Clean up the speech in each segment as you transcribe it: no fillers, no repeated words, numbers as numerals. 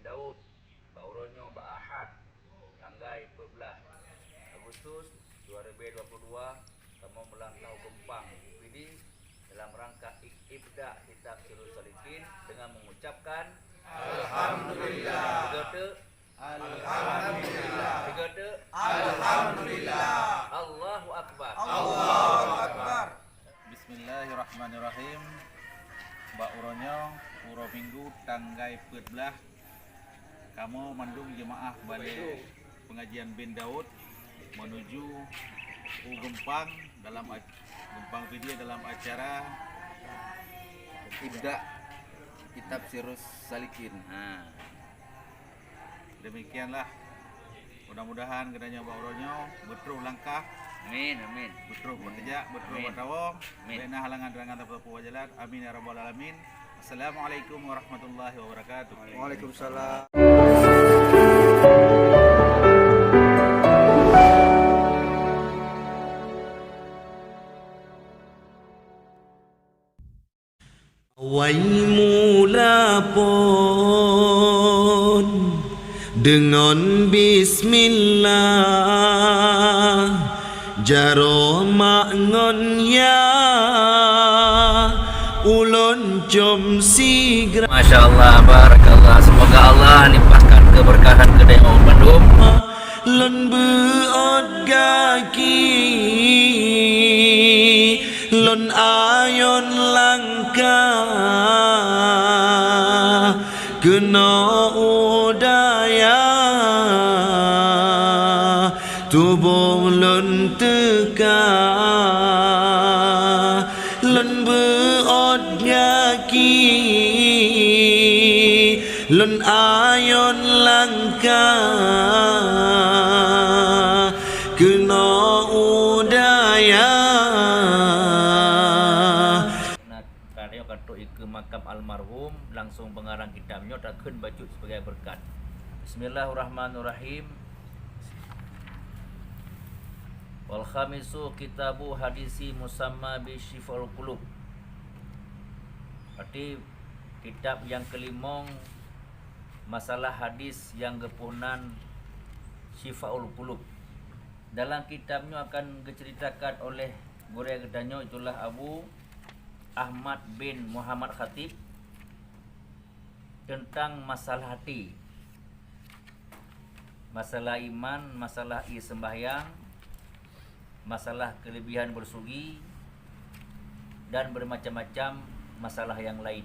Daud, Bauronyo, Ahad, tanggai 14 Agustus 2022, kamu melantau Gempang UPD dalam rangka ibda kitab Sirrus Salikin dengan mengucapkan Alhamdulillah. Tiga Alhamdulillah. Allahu Akbar. Allahu Akbar. Bismillahirrahmanirrahim. Bauronyo Puro Minggu tanggai 14 kamu mandung jemaah balik pengajian bin Daud menuju Gempang dalam Gempang video dalam acara ibda kitab Sirrus Salikin. Demikianlah, mudah-mudahan kedanya Bauronyo betruh langkah. Amin. Betruh bekerja, betruh bertawong, bina halangan-halangan terpupu jalan. Amin ya rabbal alamin. Assalamualaikum warahmatullahi wabarakatuh. Waalaikumsalam. Awal mula pun dengan bismillah jaro makngon ya ulun jom sigra. Masya Allah, barakallah. Semoga Allah limpahkan keberkahan kedai orang Bandung. Lon beot gaki lon ayon langkah kena udaya tubuh lon teka lon beot gaki lon ayon langkah kena udaya. Karena katuk ke makam almarhum langsung pengarang kitabnya takkan baca sebagai berkat. Bismillahirrahmanirrahim. Wal khamisu kitabu hadisi musamma bi Syifaul Qulub. Berarti kitab yang kelimong masalah hadis yang gepunan Syifaul Qulub. Dalam kitabnya akan diceritakan oleh guru gedanya itulah Abu Ahmad bin Muhammad Khatib tentang masalah hati, masalah iman, masalah sembahyang, masalah kelebihan bersugi dan bermacam-macam masalah yang lain.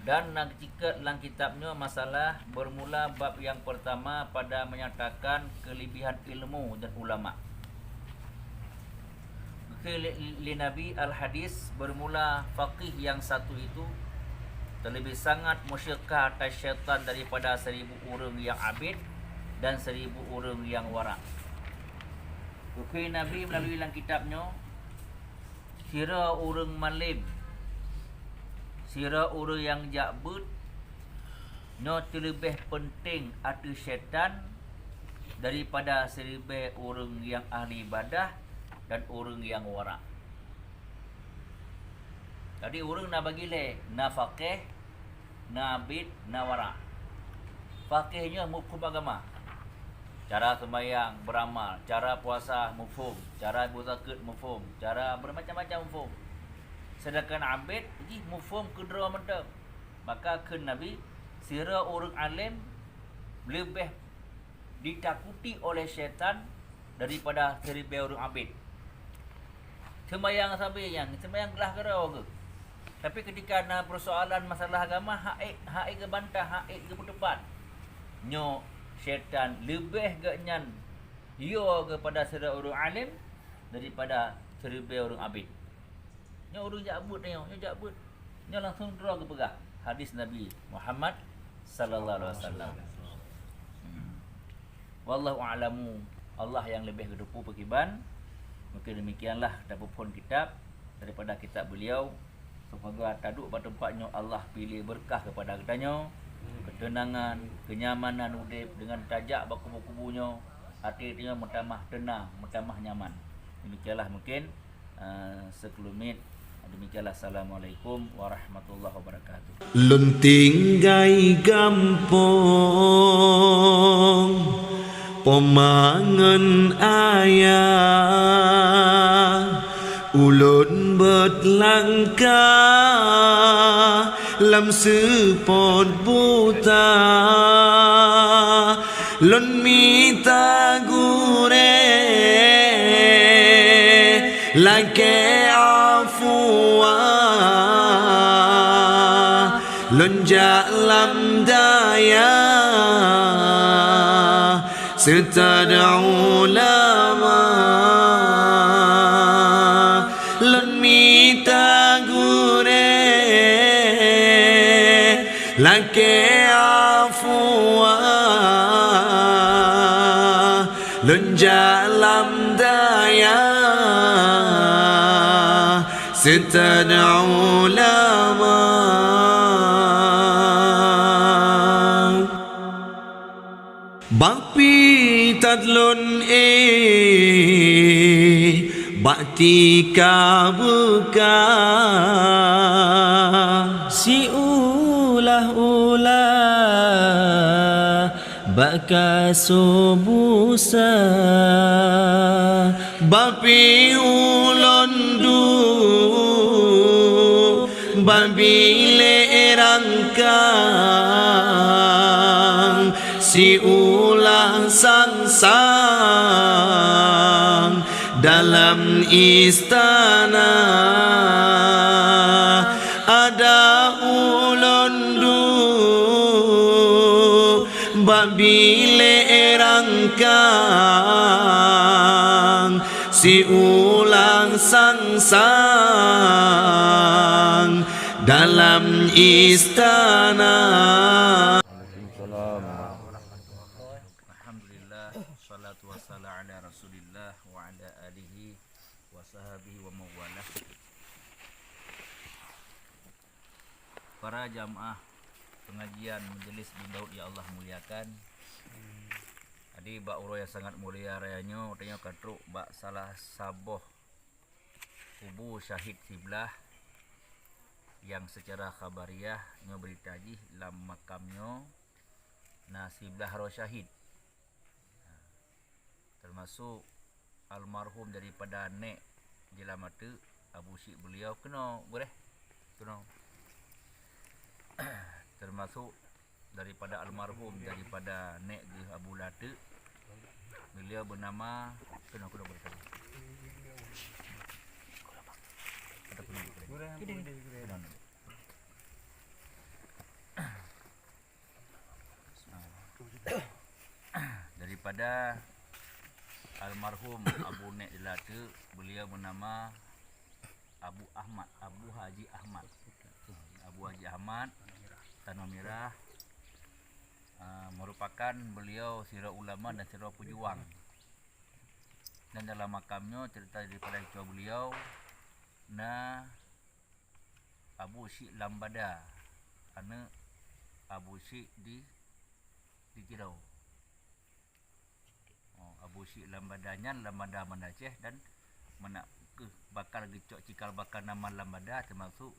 Dan jika dalam kitabnya masalah bermula bab yang pertama pada menyatakan kelebihan ilmu dan ulama. Li Nabi al-Hadis bermula faqih yang satu itu terlebih sangat musyrikkah atas syaitan daripada 1000 orang yang abid dan 1000 orang yang wara. Bukti Nabi melalui dalam kitabnya kira orang malim, sira orang yang jakbut no terlebih penting hati syaitan daripada 1000 orang yang ahli ibadah dan orang yang wara. Tadi orang nak bagi le na faqih, na abid, na wara. Faqihnya hukum agama, cara sembahyang, beramal, cara puasa mufhum, cara berzakat mufhum, cara bermacam-macam mufhum. Sedangkan abid ini mufhum kedua mata. Maka ke Nabi sira orang alim lebih ditakuti oleh syaitan daripada 1000 orang abid. Sembayang sampai yang sembayang gelah kerau ke. Tapi ketika ada persoalan masalah agama, hak ke bantah, hak ke berdebat. Nyo syaitan lebih genyan yo kepada sira orang alim daripada 1000 orang abid. Nya orang jakbut ni, nya jakbut. Nya langsung draw ke pegah hadis Nabi Muhammad sallallahu alaihi wasallam. Wallahu a'lamu. Allah yang lebih kedupu pekiban. Mungkin demikianlah dapur kitab daripada kitab beliau. Semoga taduk pada tempatnya Allah pilih berkah kepada kitanya, ketenangan, kenyamanan udip dengan tajak bakubu-kubunya, hati dia mutamah tenang, mutamah nyaman. Demikianlah mungkin sekelumit. Demikianlah. Assalamualaikum warahmatullahi wabarakatuh. lun tinggai gampong pemangan ayah ulun berlangkah lam sepot buta lun minta gure lake afwa lun jalam daya serta ulama lun minta gure lake afwa lun jalam daya serta ulama Bapi tadlun bakti ka buka si ulah baka subusa Bapi ulondu babile rangkang si ulah sang-sang dalam istana ada ulondu babile rangkang si ulang sang-sang dalam istana. Alhamdulillah, salatu wassalamu ala Rasulillah wa ala alihi wa sahbihi wa mawalah. Para jamaah pengajian majelis bin Daud ya Allah muliakan. Adi bak uro yang sangat mulia rayanya tanya katruk bak salah saboh kubu syahid siblah yang secara khabariyah nyo beritaji lam makamnya nasiblah roh syahid, termasuk almarhum daripada nek jelamatu Abu Syik beliau kena boleh kena termasuk daripada almarhum daripada nek di Abu Late beliau bernama kena boleh daripada almarhum Abu Nek Late beliau bernama Abu Ahmad, Abu Haji Ahmad, Abu Haji Ahmad Tanah Merah. Merupakan beliau sirah ulama dan sirah pejuang, dan dalam makamnya cerita daripada ketua beliau na Abu Syik Lambada karena Abu Syik di Tirau. Abu Syik Lambadanya Lambada Mandaceh dan menak bakal gecok cikal bakal nama Lambada termasuk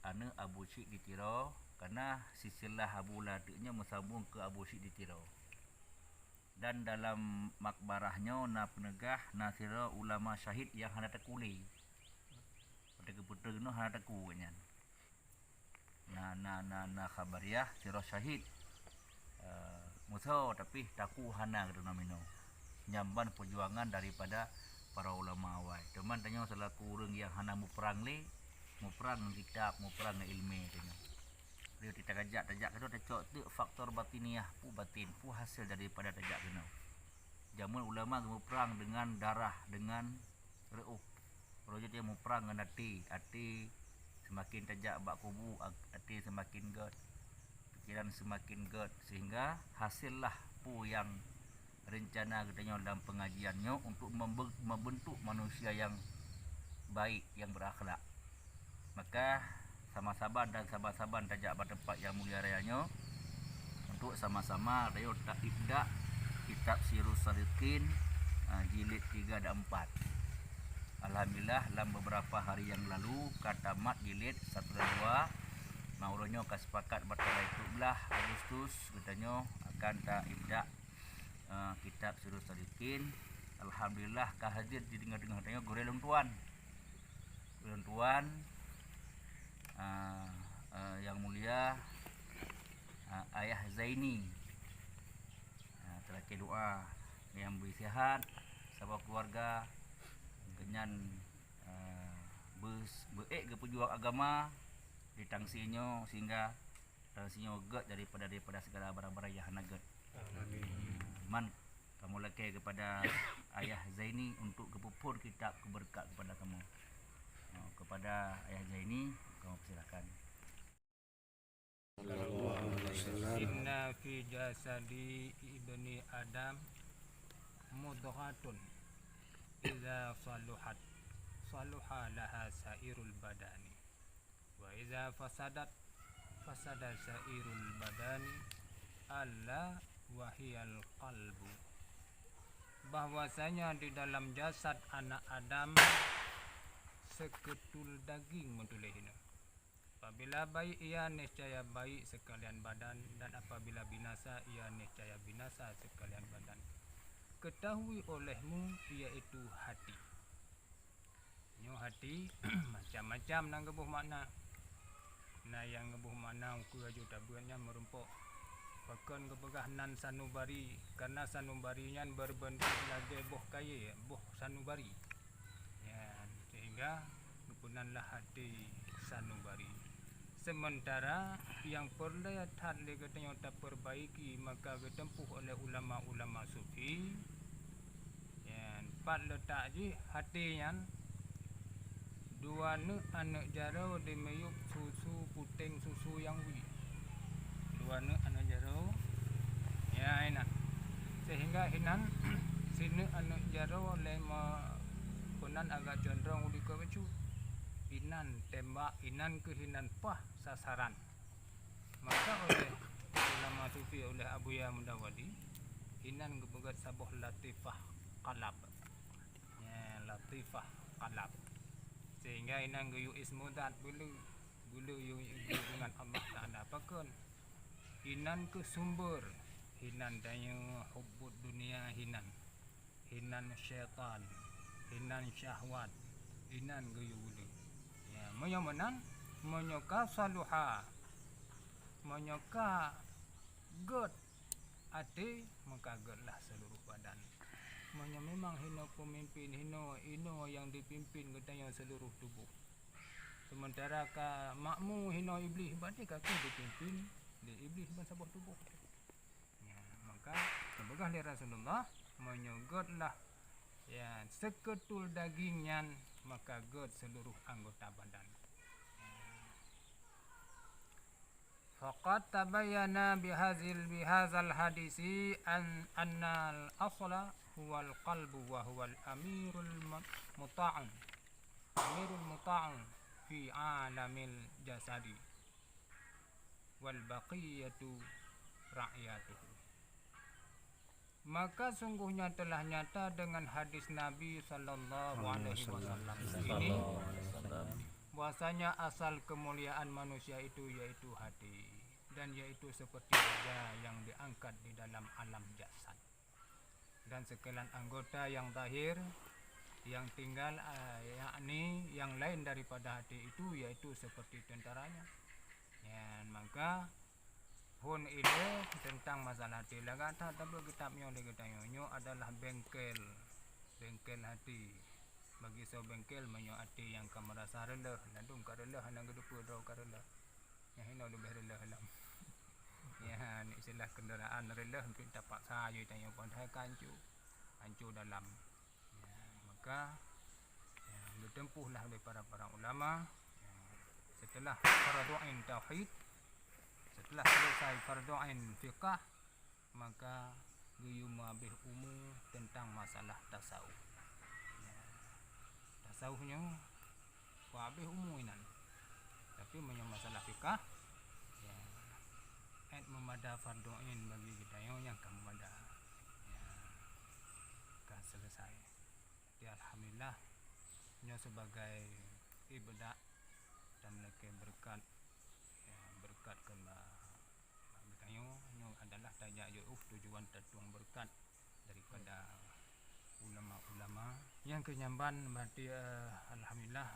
ana Abu Syik di Tirau karena silsilah Abu Ladenya bersambung ke Abu Syik di Tirau. Dan dalam makbarahnya na penegah nasira ulama syahid yang hana tekuli pada keputra no hana teku nya na khabariyah sira syahid musuh tapi taku hana gitu namino nyamban perjuangan daripada para ulama awal. Teman tanya selaku urang yang hana muperang kitab muperang ilmu tanya. Dia kita tajak kena tecok tu faktor batiniah pu batin pu hasil daripada tajak kena. Jamun ulama mau perang dengan darah dengan reuh. Kalau dia mau perang dengan hati semakin tajak bak kubu hati semakin god. Pikiran semakin god sehingga hasillah pu yang rencana katanya dalam pengajiannya untuk membentuk manusia yang baik yang berakhlak. Maka sama-sama dan sabar-sabar tajak pada tempat yang mulia rayanya untuk sama-sama rayo tak ibda kitab Sirus Salikin jilid 3 dan 4. Alhamdulillah dalam beberapa hari yang lalu katamat jilid 1 dan 2 mauro konyo kasepakat bertolak itu belah Agustus katanya akan tak ibda kitab Sirrus Salikin. Alhamdulillah kahadir di tengah-tengah tanya Gurelung Tuan yang mulia Ayah Zaini terakhir doa yang bersihat sahabat keluarga kenyan ke pejuang agama di tangsinyo sehingga tangsinyo get daripada segala barang-barang yang hanaget. Man kamu lagi kepada Ayah Zaini untuk kepupur kitab keberkat kepada kamu. Kepada Ayah Zaini kamu persilakan. Inna fi jasadi ibni Adam mudghatun idza saluhat saluha laha sairul badani wa idza fasadat fasada sairul badani alla wahiyal qalbu. Bahwasanya di dalam jasad anak Adam seketul daging mentulehina. Apabila baik ia niscaya baik sekalian badan, dan apabila binasa ia niscaya binasa sekalian badan. Ketahui olehmu iaitu hati. Nyo hati macam-macam nang gebuh makna. Nah yang gebuh makna ku aju tabuannya merumpok. Bahkan kebegah nan sanubari, karena sanubarinya berbentuk lagi boh kaya, boh sanubari. Ya, sehingga kepunanlah hati sanubari. Sementara yang perlihatan katanya tak perbaiki maka ditempuh oleh ulama-ulama sufi. Yang pat letak je hati yang dua anak jaro dimeyup susu puting susu yang wi. Dua anak jaro ya enak. Sehingga hinan sini anak jaro lema punan agak condong uli ke bacu. Inan tembak, inan kehinan pah sasaran. Maka oleh ulama sufi oleh Abuya Mudawadi, inan kebegat sabuh latifah qalab. Ya, latifah qalab. Sehingga inan geyu ismudat bulu yu dengan Allah Taala pakon. Inan ke sumber, hinan daya hubbud dunia hinan. Hinan syaitan, hinan syahwat, inan geyu bulu. Menyomenan menyoka saluha menyoka god ati maka godlah seluruh badan. Menyo memang hino pemimpin hino yang dipimpin katanya seluruh tubuh. Sementara ka makmu hino iblis berarti kaki dipimpin di iblis ban sebuah tubuh. Ya, maka kebegah li Rasulullah menyogodlah ya seketul dagingnya maka god seluruh anggota badan. Faqad tabayyana bihadzal hadisi annal asla huwal qalbu wa huwal amirul muta'un fi alamil jasadi wal baqiyatu ra'yatuhu. Maka sungguhnya telah nyata dengan hadis Nabi sallallahu alaihi wasallam ini bahwasanya asal kemuliaan manusia itu yaitu hati, dan yaitu seperti raja yang diangkat di dalam alam jasad, dan sekalian anggota yang zahir yang tinggal yakni yang lain daripada hati itu yaitu seperti tentaranya. Ya, maka pun ini tentang masalah hati laga tak tahu kitabnya oleh katanya adalah bengkel hati. Bagi so bengkel menyo hati yang kamu rasa rendah landung ka rendah nang gedupu draw ka rendah. Yang hino lebih rendah halam. Ya ni istilah kendaraan rendah untuk dapat sayu tanya pun hai kancu dalam. Ya, maka ya, ditempuhlah oleh para ulama ya, setelah fardu ain tauhid. Setelah selesai fardu ain fiqh maka guyu mabih umum tentang masalah tasawuf. Ya, tasawufnya mabih umuminan. Tapi menyang masalah fiqh ya memada fardu ain bagi kita yang kamu mada. Ya, kan selesai. Jadi alhamdulillah sebagai ibadah dan lagi berkat tujuan tertuang berkat daripada ulama-ulama yang kenyamban berarti alhamdulillah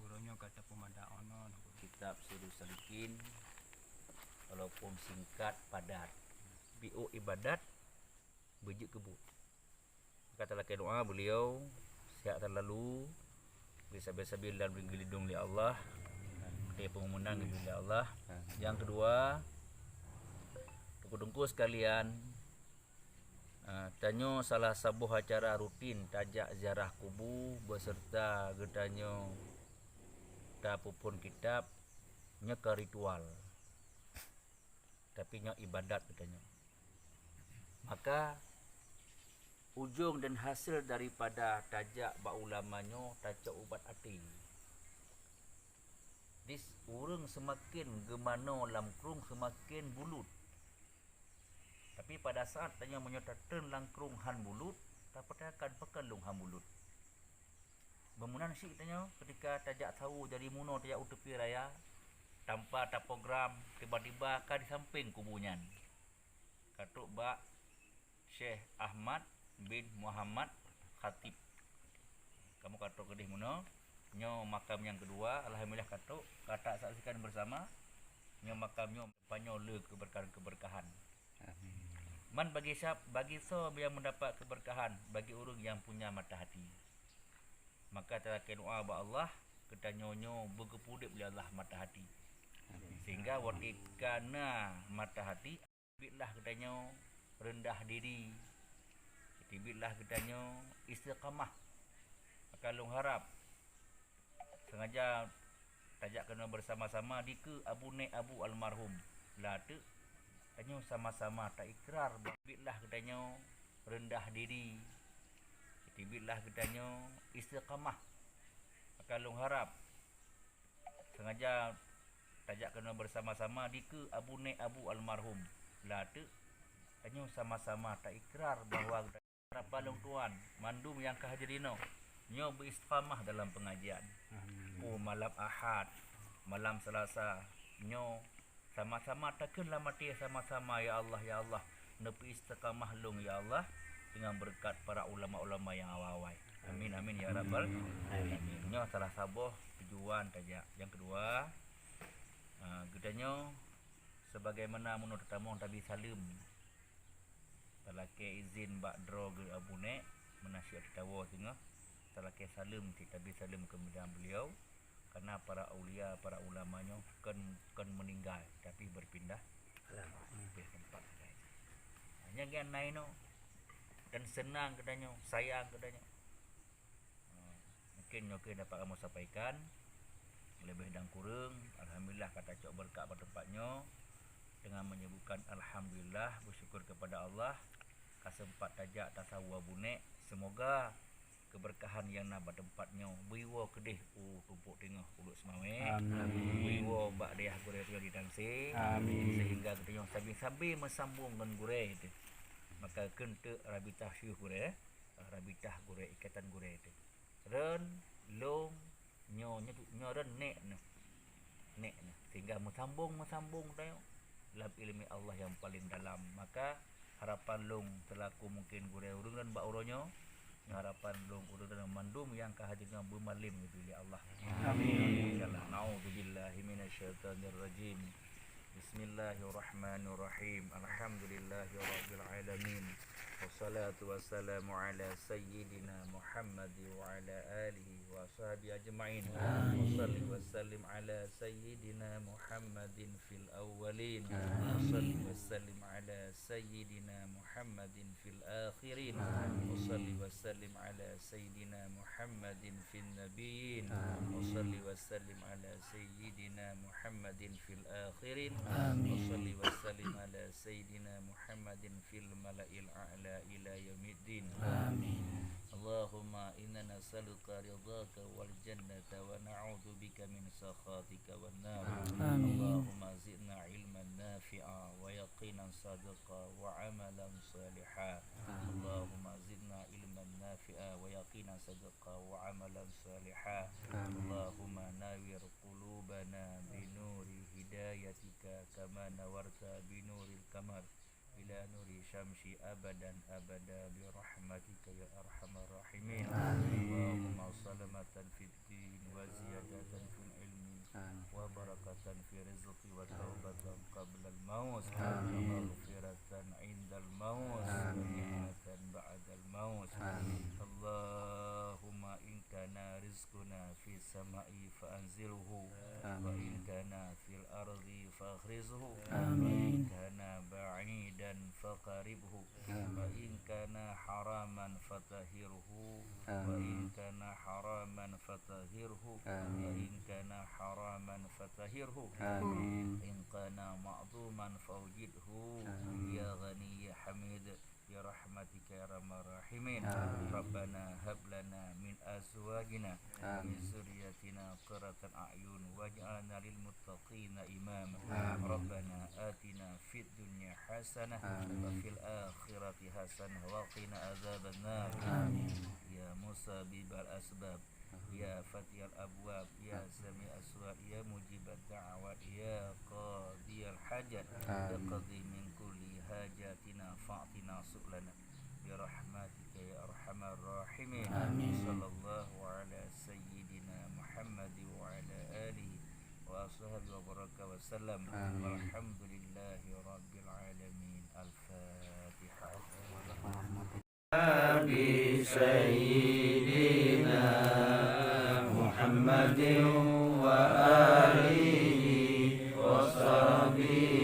urangnya kata pemada ono Kitab Sirus Salikin walaupun singkat padat. BO ibadat berjuk kebut. Kata laki doa beliau sihat terlalu bisa-bisa dan bergelindung oleh Allah. Dia pengumungan oleh Allah. Yang kedua, tungku-tungku sekalian, tanyo salah sebuah acara rutin tajak ziarah kubu beserta gedanyo dapupun kitab nyeka ritual. Tapi nyo ibadat katanya. Maka ujung dan hasil daripada tajak ba ulamanyo tajak ubat hati. Dis urang semakin gemano lamkrung semakin bulut. Tapi pada saat tanya menyotakan langkrung han bulut, dapat akan pekalung han bulut. Bangunan si tanya ketika tajak tahu dari muno tajak utepi raya tanpa tapogram tiba-tiba kan di samping kubunyan. Katuk ba Syekh Ahmad bin Muhammad Khatib. Kamu katuk kedih muno nyo makam yang kedua alhamdulillah katuk kata saksikan bersama nyo makamnyo panyo le keberkahan. Man bagi so yang mendapat keberkahan bagi urang yang punya mata hati. Maka terakhir doa ba Allah kita nyonyo berkepudip oleh Allah mata hati. Sehingga watikana mata hati bilah kita nyo rendah diri. Bilah kita nyo istiqamah. Akalung harap sengaja tajak kena bersama-sama di ke Abu almarhum. Lah tu tanyo sama-sama tak ikrar bilah katanya rendah diri. Bilah katanya istiqamah. Akalung harap sengaja tajak kena bersama-sama di ke Abu almarhum. Lah tu tanyo sama-sama tak ikrar bahawa harapan long tuan mandum yang kehadirino nyo beristiqamah dalam pengajian. Malam Ahad, malam Selasa nyo sama-sama takenlah mati sama-sama ya Allah nepi istiqamah long ya Allah dengan berkat para ulama-ulama yang awal-awal. Amin amin ya rabbal alamin. Nyo salah sabuh tujuan tajak. Yang kedua, gedanyo sebagaimana menurut tamu tabi salim. Talake izin bak dro ge abune menasihat tawa tengah. Talake salim tabi salim kemudian beliau karena para aulia, para ulamanya kan meninggal tapi berpindah tempat. Hanya gian naino dan senang katanya, sayang katanya. Mungkin nyoke dapat kamu sampaikan lebih dan kurang. Alhamdulillah kata cok berkat pada tempatnya dengan menyebutkan alhamdulillah bersyukur kepada Allah kasempat tajak tasawa bunek. Semoga keberkahan yang nak tempatnya biwa kedih tumpuk tengah ulut semame. Biwa bak dia gure di dangse. Sehingga kita yang sabi-sabi mesambung dengan gure itu. Maka kente rabitah syuh gure, rabitah gure ikatan gure itu. Ren long nyo ren nek sehingga mesambung tayo dalam ilmu Allah yang paling dalam. Maka harapan long telaku mungkin gure urang dan bak uronyo harapan long urang dan mandum yang kehadiran bermalim itu ya Allah. Amin. Na'udzubillahi minasyaitonir rajim. Bismillahirrahmanirrahim. Alhamdulillahirabbil alamin. Wassalatu wassalamu ala sayyidina Muhammad wa ala alihi wa sahbihi ajma'in. Wassalli wassallim ala sayyidina Muhammadin fil awwalin. Wassalli wassallim ala sayyidina Muhammadin fil akhirin. Wassalli wassallim ala sayyidina Muhammadin fil nabiyyin. Wassalli wassallim ala sayyidina Muhammadin fil akhirin. Wassalli wassallim ala sayyidina Muhammadin fil mala'il a'la ila yaumiddin. Amin. Allahumma inna nas'aluka ridhaka wal jannata wa na'udzu bika min sakhatika wan nar. Allahumma zidna ilman nafi'a wa yaqinan sadiqa wa amalan salihan. Allahumma zidna ilman nafi'a wa yaqinan sadiqa wa amalan salihan. Allahumma nawwir qulubana bi nuri hidayatika kama nawarta bi nuril qamar. إلى نور شمس أبدا أبدا برحمتك يا أرحم الراحمين. اللهم سلامة في الدين وزيادة في العلم وبركة في رزق وتوبة قبل الموت ومغفرة عند الموت ونعمة بعد الموت. اللهم إن كان رزقنا في السماء فأنزله وإن كان في الأرض فأخرجه وإن كان بعيدا فقربه وإن كان حراما فطهره وإن كان حراما فطهره وإن كان حراما فطهره إن كان معظوما فأوجده يا غني يا حميد برحمتك يا أرحم الراحمين. ربنا هب لنا من أزواجنا ومن ذريتنا قرة أعين واجعلنا للمتقين إماما. ربنا آتنا في الدنيا حسنة وفي الآخرة حسنة وقنا عذاب النار. يا مسبب الأسباب يا فتح الأبواب يا سميع الأصوات يا مجيب الدعوات يا قاضي الحاجات يا قاضي من كل حاجاتنا فاعطنا سؤلنا برحمتك يا أرحم الراحمين. صلى الله على سيدنا محمد وعلى آله وأصحابه وبارك وسلم والحمد لله رب العالمين. الفاتحة. بسيدنا محمد وآله وصحبه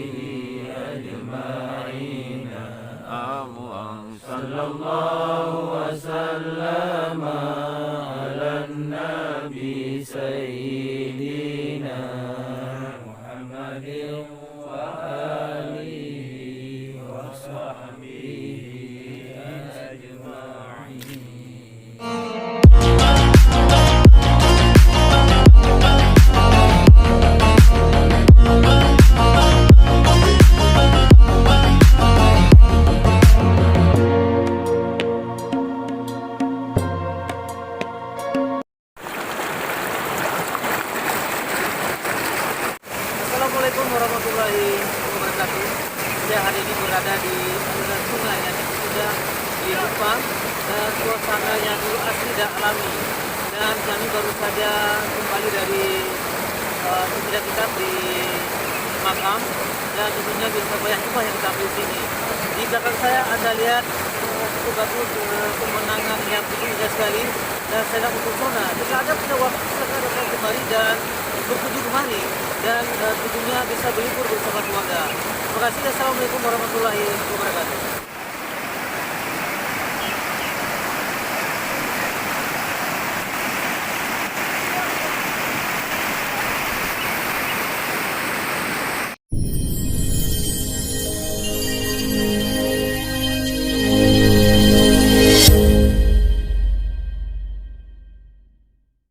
أجمعين. صلى الله وسلم على النبي سيدنا محمد وآله وصحبه Assalamualaikum warahmatullahi wabarakatuh. Saya hari ini berada di aliran sungai yang sudah di Kupang dan suasananya dulu asli dan alami. Dan kami baru saja kembali dari sesudah kita di makam dan tentunya bisa banyak hikmah yang kita ambil di sini. Di belakang saya Anda lihat cukup bagus pemandangan yang begitu indah sekali dan saya sangat terpesona. Jika Anda punya waktu silakan datang kemari dan berkunjung kemari dan tentunya bisa berlibur bersama keluarga. Terima kasih. Assalamualaikum warahmatullahi wabarakatuh.